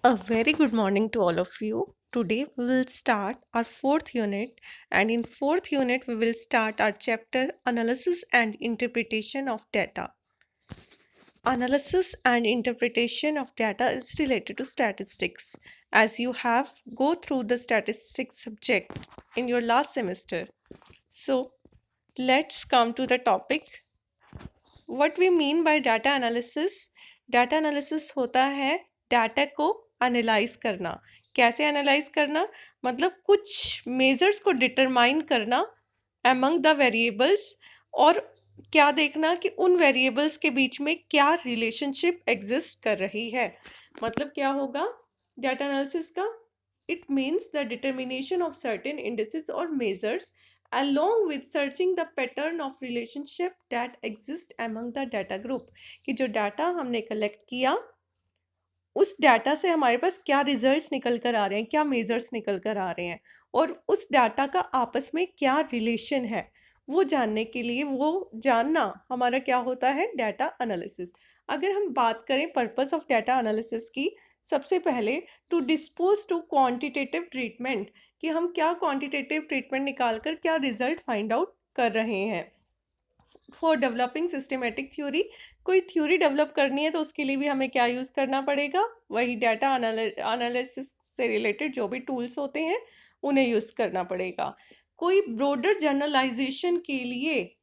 A very good morning to all of you. Today we will start our fourth unit, and in fourth unit we will start our chapter Analysis and Interpretation of Data. Analysis and interpretation of data is related to statistics, as you have go through the statistics subject in your last semester. So let's come to the topic. What we mean by data analysis? Data analysis होता है data को analyse करना। कैसे analyse करना? मतलब कुछ measures को determine करना among द वेरिएबल्स, और क्या देखना कि उन वेरिएबल्स के बीच में क्या रिलेशनशिप एग्जिस्ट कर रही है। मतलब क्या होगा डाटा एनालिसिस का? It means the determination of certain indices और measures along with searching the pattern of relationship that exist among the data group, कि जो डाटा हमने कलेक्ट किया उस डाटा से हमारे पास क्या रिजल्ट्स निकल कर आ रहे हैं, क्या मेजर्स निकल कर आ रहे हैं, और उस डाटा का आपस में क्या रिलेशन है, वो जानने के लिए, वो जानना हमारा क्या होता है, डाटा एनालिसिस। अगर हम बात करें पर्पस ऑफ डाटा एनालिसिस की, सबसे पहले to dispose to quantitative treatment, कि हम क्या क्वांटिटेटिव ट्रीटमेंट निकाल कर क्या रिजल्ट फाइंड आउट कर रहे हैं। फॉर डेवलपिंग सिस्टमेटिक थ्योरी, कोई थ्योरी डेवलप करनी है तो उसके लिए भी हमें क्या यूज़ करना पड़ेगा, वही डाटा एनालिसिस से रिलेटेड जो भी टूल्स होते हैं उन्हें यूज़ करना पड़ेगा। कोई ब्रॉडर जनरलाइजेशन के लिए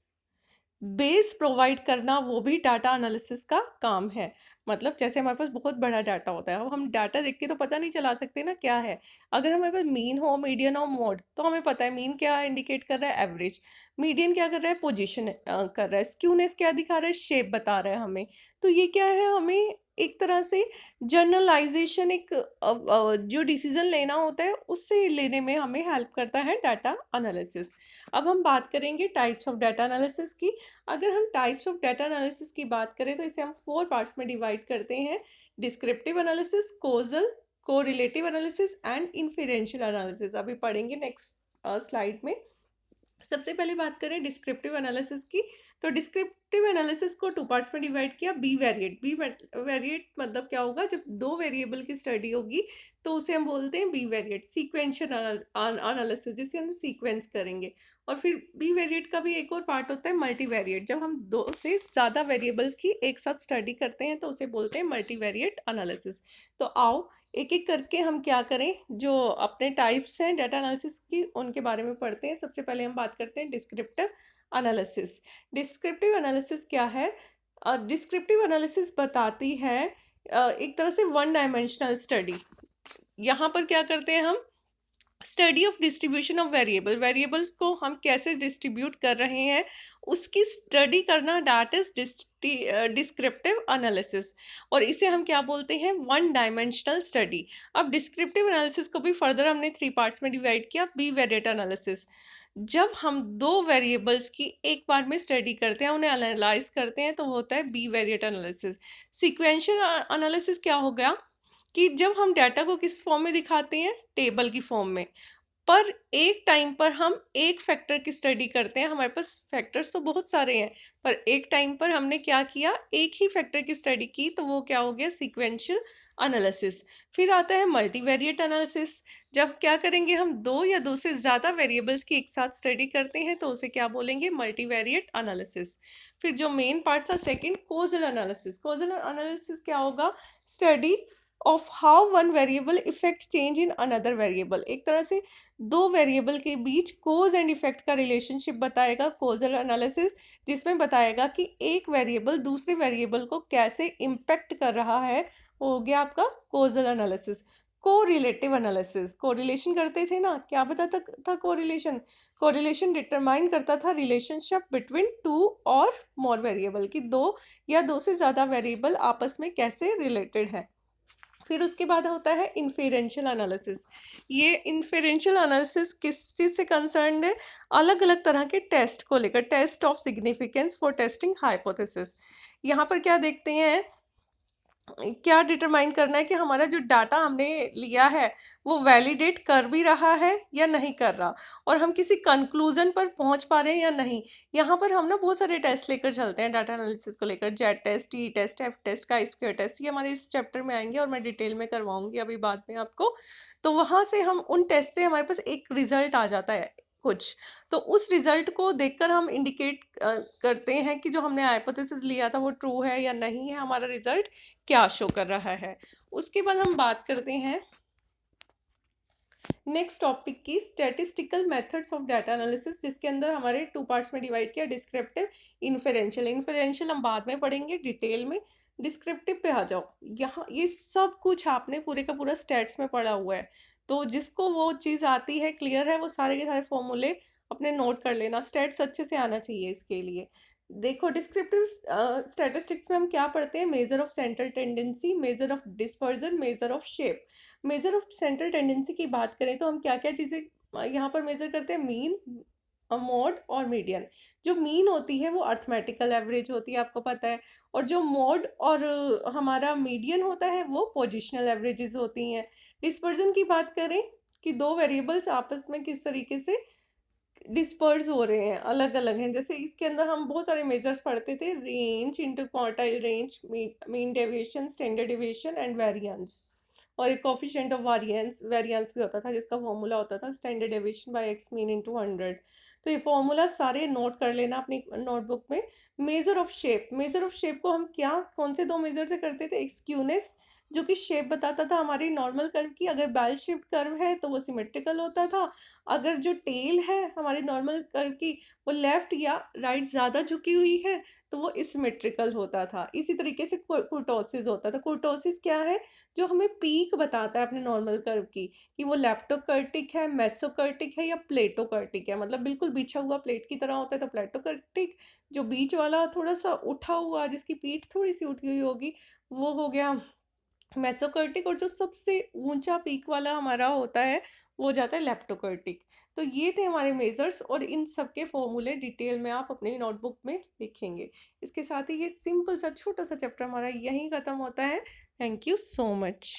बेस प्रोवाइड करना, वो भी डाटा एनालिसिस का काम है। मतलब जैसे हमारे पास बहुत बड़ा डाटा होता है, अब हम डाटा देख के तो पता नहीं चला सकते ना क्या है। अगर हमारे पास मीन हो, मीडियन हो, मोड, तो हमें पता है मीन क्या इंडिकेट कर रहा है, एवरेज। मीडियन क्या कर रहा है, पोजीशन कर रहा है। स्क्यूनेस क्या दिखा रहा है, शेप बता रहा है हमें। तो ये क्या है, हमें एक तरह से जनरलाइजेशन, एक जो डिसीजन लेना होता है उससे लेने में हमें हेल्प करता है डाटा एनालिसिस। अब हम बात करेंगे टाइप्स ऑफ डाटा एनालिसिस की। अगर हम टाइप्स ऑफ डाटा एनालिसिस की बात करें तो इसे हम 4 पार्ट्स में डिवाइड करते हैं: descriptive analysis, causal, correlative analysis and inferential analysis. अभी पढ़ेंगे नेक्स्ट स्लाइड में। सबसे पहले बात करें डिस्क्रिप्टिव एनालिसिस की, तो डिस्क्रिप्टिव एनालिसिस को 2 पार्ट्स में डिवाइड किया। बी वेरिएट, बी वेरिएट मतलब क्या होगा, जब 2 वेरिएबल की स्टडी होगी तो उसे हम बोलते हैं बी वेरिएट। सीक्वेंशियल एनालिसिस, जिसे हम सीक्वेंस करेंगे। और फिर बी वेरिएट का भी एक और पार्ट होता है मल्टी वेरिएट, जब हम 2 से ज़्यादा वेरिएबल्स की एक साथ स्टडी करते हैं तो उसे बोलते हैं मल्टी वेरिएट एनालिसिस। तो आओ एक एक करके हम क्या करें, जो अपने टाइप्स हैं डाटा एनालिसिस की उनके बारे में पढ़ते हैं। सबसे पहले हम बात करते हैं डिस्क्रिप्टिव एनालिसिस। डिस्क्रिप्टिव एनालिसिस क्या है? डिस्क्रिप्टिव एनालिसिस बताती है एक तरह से वन डायमेंशनल स्टडी। यहाँ पर क्या करते हैं हम, study of distribution of variables को हम कैसे डिस्ट्रीब्यूट कर रहे हैं उसकी स्टडी करना, दैट इज डिस्क्रिप्टिव एनालिसिस। और इसे हम क्या बोलते हैं, वन डायमेंशनल स्टडी। अब डिस्क्रिप्टिव एनालिसिस को भी फर्दर हमने 3 पार्ट्स में डिवाइड किया। बी वेरिएट एनालिसिस, जब हम 2 वेरिएबल्स की एक बार में स्टडी करते हैं, उन्हें एनालाइज करते हैं, तो वो होता है bivariate analysis. Sequential analysis क्या हो गया कि जब हम डाटा को किस फॉर्म में दिखाते हैं, टेबल की फॉर्म में, पर एक टाइम पर हम एक फैक्टर की स्टडी करते हैं। हमारे पास फैक्टर्स तो बहुत सारे हैं, पर एक टाइम पर हमने क्या किया, एक ही फैक्टर की स्टडी की, तो वो क्या हो गया, सीक्वेंशियल एनालिसिस। फिर आता है मल्टीवेरिएट एनालिसिस, जब क्या करेंगे, हम 2 या 2 से ज़्यादा वेरिएबल्स की एक साथ स्टडी करते हैं तो उसे क्या बोलेंगे, मल्टीवेरिएट एनालिसिस। फिर जो मेन पार्ट था second, causal analysis. Causal analysis क्या होगा, study of how one variable effect change in another variable. एक तरह से 2 वेरिएबल के बीच कोज एंड इफेक्ट का रिलेशनशिप बताएगा कोजल एनालिसिस, जिसमें बताएगा कि एक वेरिएबल दूसरे वेरिएबल को कैसे इम्पेक्ट कर रहा है। वो हो गया आपका causal analysis. Correlative analysis, correlation करते थे ना, क्या बताता था कोरिलेशन? कोरिलेशन डिटरमाइन करता था रिलेशनशिप बिटवीन 2 और मोर वेरिएबल, की 2 या 2 से ज़्यादा वेरिएबल आपस में कैसे रिलेटेड है। फिर उसके बाद होता है इन्फेरेंशियल एनालिसिस। ये इन्फेरेंशियल एनालिसिस किस चीज़ से कंसर्न है, अलग अलग तरह के टेस्ट को लेकर, test of significance for testing hypothesis. यहाँ पर क्या देखते हैं, क्या डिटरमाइन करना है कि हमारा जो डाटा हमने लिया है वो वैलिडेट कर भी रहा है या नहीं कर रहा, और हम किसी कंक्लूजन पर पहुंच पा रहे हैं या नहीं। यहाँ पर हम ना बहुत सारे टेस्ट लेकर चलते हैं डाटा एनालिसिस को लेकर, Z test, T test, F test, chi square test, ये हमारे इस चैप्टर में आएंगे और मैं डिटेल में करवाऊंगी अभी बाद में आपको। तो वहाँ से हम उन टेस्ट से हमारे पास एक रिजल्ट आ जाता है कुछ, तो उस रिजल्ट को देखकर हम इंडिकेट करते हैं कि जो हमने हाइपोथेसिस लिया था वो ट्रू है या नहीं है, हमारा रिजल्ट क्या शो कर रहा है। उसके बाद हम बात करते हैं नेक्स्ट टॉपिक की, statistical methods of data analysis, जिसके अंदर हमारे टू पार्ट्स में डिवाइड किया, डिस्क्रिप्टिव, इन्फेरेंशियल। इन्फेरेंशियल हम बाद में पढ़ेंगे डिटेल में, डिस्क्रिप्टिव पे आ जाओ। यहाँ ये सब कुछ आपने पूरे का पूरा स्टैट्स में पढ़ा हुआ है, तो जिसको वो चीज़ आती है, क्लियर है, वो सारे के सारे फॉर्मूले अपने नोट कर लेना। स्टैट्स अच्छे से आना चाहिए इसके लिए। देखो डिस्क्रिप्टिव स्टैटिस्टिक्स में हम क्या पढ़ते हैं, measure of central tendency, measure of dispersion, measure of shape. Measure of central tendency की बात करें तो हम क्या क्या चीज़ें यहाँ पर मेजर करते हैं, मीन, मोड और मीडियन। जो मीन होती है वो अर्थमेटिकल एवरेज होती है, आपको पता है, और जो मोड और हमारा मीडियन होता है वो पोजिशनल एवरेजेस होती हैं। डिस्पर्जन की बात करें कि दो वेरिएबल्स आपस में किस तरीके से डिस्पर्स हो रहे हैं, अलग अलग हैं। जैसे इसके अंदर हम बहुत सारे मेजर्स पढ़ते थे, range, inter quartile range, mean deviation, standard deviation and variance, और एक कोफिशिएंट ऑफ वेरिएंस, वेरिएंस भी होता था जिसका फॉर्मूला होता था standard deviation by X mean into 100। तो ये फॉर्मूला सारे नोट कर लेना अपनी नोटबुक में। Measure of shape, measure of shape को हम क्या कौन से दो मेजर से करते थे, एक स्क्यूनेस जो कि शेप बताता था हमारी नॉर्मल कर्व की, अगर बेल शेप कर्व है तो वो सिमेट्रिकल होता था, अगर जो टेल है हमारी नॉर्मल कर्व की वो लेफ्ट या राइट ज़्यादा झुकी हुई है तो वो इसिमेट्रिकल होता था। इसी तरीके से कुर्टोसिस होता था। कुर्टोसिस क्या है, जो हमें पीक बताता है अपने नॉर्मल कर्व की, कि वो लेप्टोकर्टिक है, मेसोकर्टिक है या प्लेटोकर्टिक है। मतलब बिल्कुल बिछा हुआ प्लेट की तरह होता है तो प्लेटोकर्टिक, जो बीच वाला थोड़ा सा उठा हुआ जिसकी पीठ थोड़ी सी उठी हुई होगी वो हो गया मेसोकर्टिक, और जो सबसे ऊंचा पीक वाला हमारा होता है वो हो जाता है लेप्टोकर्टिक। तो ये थे हमारे मेजर्स, और इन सब के फॉर्मूले डिटेल में आप अपनी नोटबुक में लिखेंगे। इसके साथ ही ये सिंपल सा छोटा सा चैप्टर हमारा यहीं ख़त्म होता है। Thank you so much.